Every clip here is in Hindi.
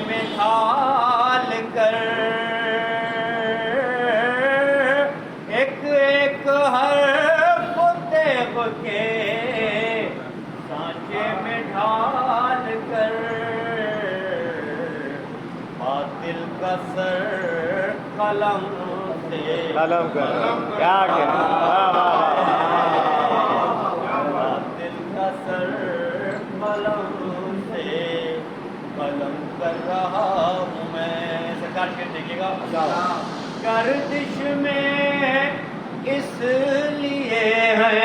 में ढाल कर एक एक हर तेग के सांचे में ढाल कर बातिल का सर कलम से कलम कर क्या बातिल का सर कलम से कलम कर रहा हूँ मैं। सरकार शेर देखिएगा। गर्दिश में इसलिए है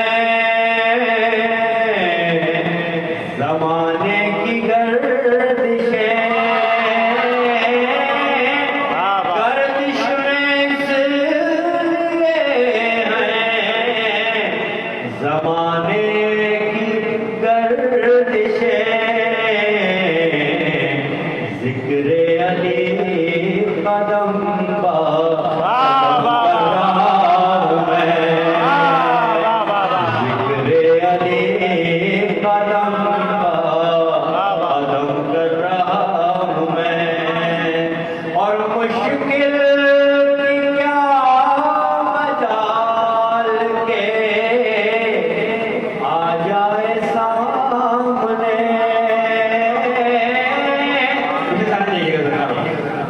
ज़माने की गर्दिश गर्दिश में इसलिए है ज़माने की गर्दिश ज़िक्र अली कदम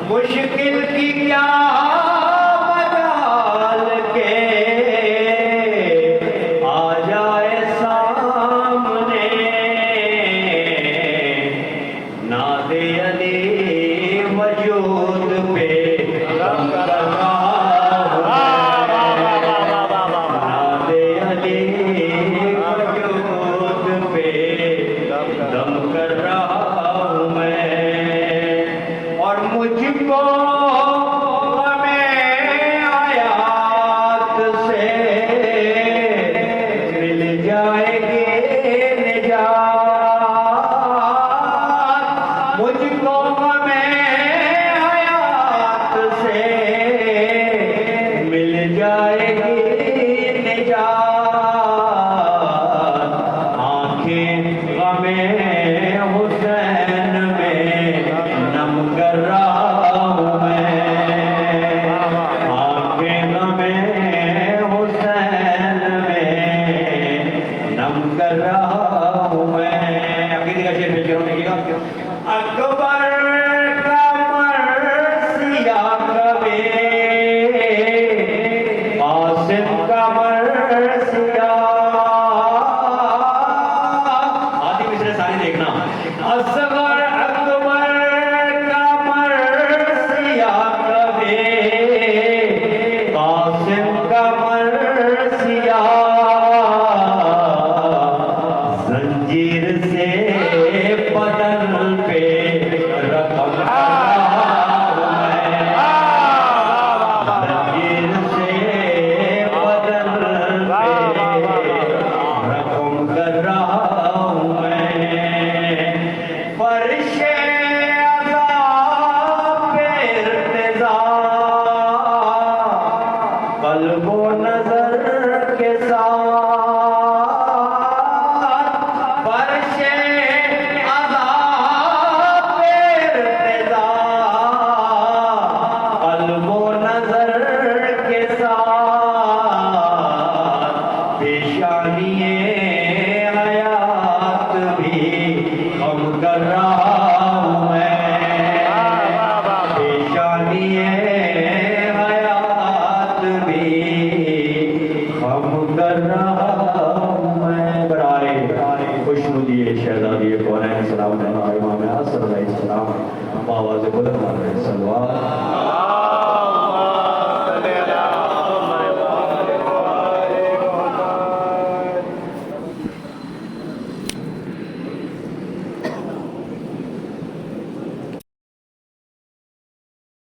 मुश्किल की क्या मजाल के आ जाए सामने नादे अली वजूद पे दम कर रहा नादे अली वजूद पे दम कर रहा हूँ मैं और मुझको हमें आयात से मिल जाएगी निजात मुझको हमें आयात से मिल जाएगी निजात आंखें हमें हुसैन में नम कर रहा हूँ मैं आंखें हमें हुसैन में नम कर रहा हूँ मैं। अकीदे का शेर पेश करूँ अकबर का मर्सिया कबे आसिम का मर्सिया आदि मिसरे सारे देखना असगर अकबर का मर्सिया कबे आसिम का मर्सिया जंजीर से बदन पे रकम जंजीर से बदन पे रकम कर रहा हूँ मैं फर्शे अज़ाब पे इर्तिज़ा क़ल्ब व नज़र के साथ फर्शे अज़ाब पे इर्तिज़ा क़ल्ब व नज़र के साथ पेशानिए हयात भी कम कर रहा हूँ मैं पेशानिए हयात भी कम कर रहा हूँ मैं। बराए खुशनुदिए शहजादिए कौनैन सलाम इमाम हसन अलैहिस्सलाम आवाज़ बुलंद सल्लल्लाहु